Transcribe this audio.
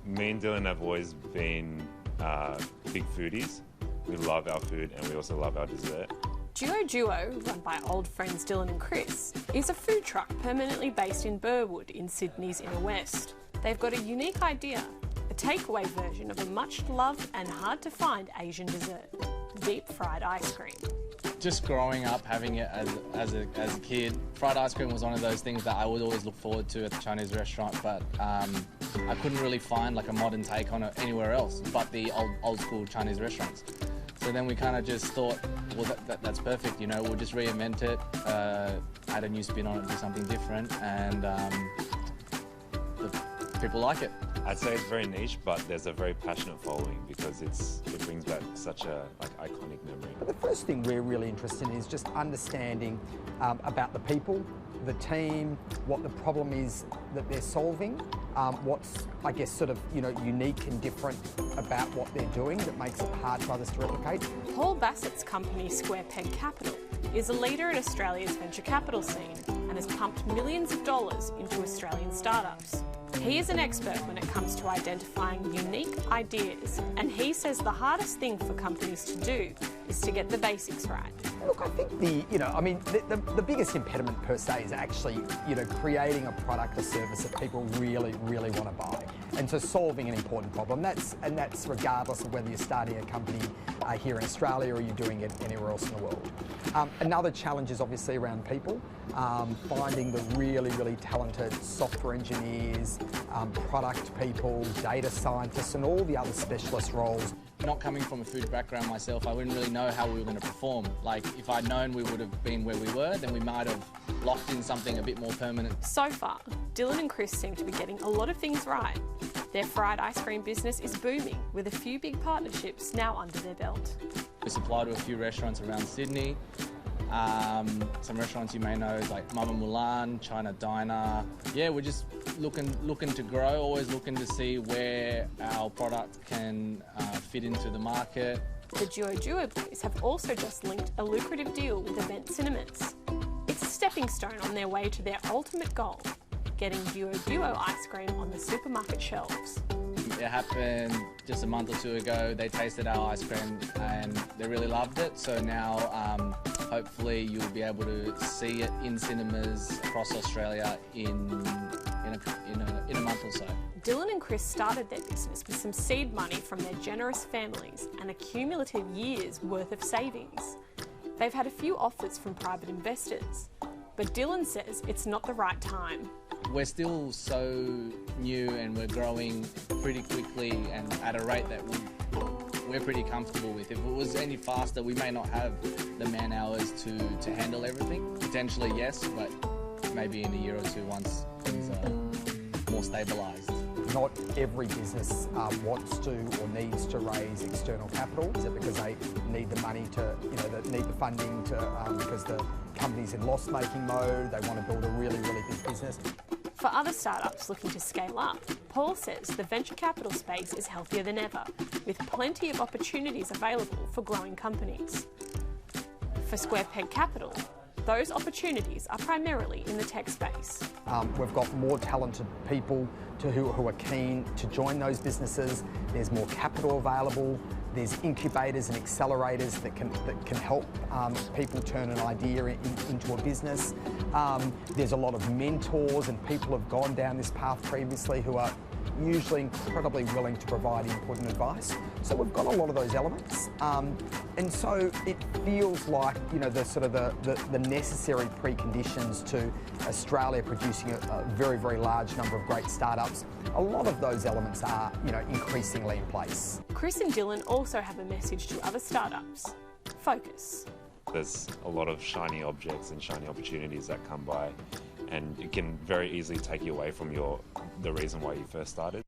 Me and Dylan have always been big foodies. We love our food and we also love our dessert. Duo, run by old friends Dylan and Chris, is a food truck permanently based in Burwood in Sydney's inner west. They've got a unique idea, a takeaway version of a much-loved and hard-to-find Asian dessert, deep-fried ice cream. Just growing up, having it as a kid, fried ice cream was one of those things that I would always look forward to at the Chinese restaurant, but I couldn't really find like a modern take on it anywhere else but the old school Chinese restaurants. So then we kind of just thought, well, that's perfect, you know, we'll just reinvent it, add a new spin on it, do something different, and people like it. I'd say it's very niche, but there's a very passionate following because it brings back such a iconic memory. The first thing we're really interested in is just understanding about the people, the team, what the problem is that they're solving, what's, I guess, sort of, you know, unique and different about what they're doing that makes it hard for others to replicate. Paul Bassett's company Square Peg Capital is a leader in Australia's venture capital scene and has pumped millions of dollars into Australian startups. He is an expert when it comes to identifying unique ideas, and he says the hardest thing for companies to do is to get the basics right. Look, I think the biggest impediment per se is actually, you know, creating a product or service that people really, really want to buy. And so solving an important problem, that's regardless of whether you're starting a company here in Australia or you're doing it anywhere else in the world. Another challenge is obviously around people, finding the really, really talented software engineers, product people, data scientists and all the other specialist roles. Not coming from a food background myself, I wouldn't really know how we were going to perform. Like, if I'd known we would have been where we were, then we might have locked in something a bit more permanent. So far, Dylan and Chris seem to be getting a lot of things right. Their fried ice cream business is booming, with a few big partnerships now under their belt. We supply to a few restaurants around Sydney. Some restaurants you may know, like Mama Mulan, China Diner. Yeah, we're just looking to grow, always looking to see where our product can fit into the market. The Duo boys have also just linked a lucrative deal with Event Cinemas. It's a stepping stone on their way to their ultimate goal, getting Duo ice cream on the supermarket shelves. It happened just a month or two ago. They tasted our ice cream and they really loved it. So now hopefully you'll be able to see it in cinemas across Australia in a month or so. Dylan and Chris started their business with some seed money from their generous families and a cumulative year's worth of savings. They've had a few offers from private investors, but Dylan says it's not the right time. We're still so new and we're growing pretty quickly and at a rate that we're pretty comfortable with. If it was any faster, we may not have the man hours to handle everything. Potentially yes, but maybe in a year or two once things are more stabilised. Not every business wants to or needs to raise external capital. Is it because they need the money to, they need the funding to, because the company's in loss-making mode, they want to build a really, really big business? For other startups looking to scale up, Paul says the venture capital space is healthier than ever, with plenty of opportunities available for growing companies. For Square Peg Capital, those opportunities are primarily in the tech space. We've got more talented people who are keen to join those businesses. There's more capital available. There's incubators and accelerators that can help people turn an idea into a business. There's a lot of mentors and people who have gone down this path previously who are usually incredibly willing to provide input and advice. So we've got a lot of those elements. And so it feels like, the necessary preconditions to Australia producing a very, very large number of great startups. A lot of those elements are, increasingly in place. Chris and Dylan also have a message to other startups. Focus. There's a lot of shiny objects and shiny opportunities that come by, and it can very easily take you away from the reason why you first started.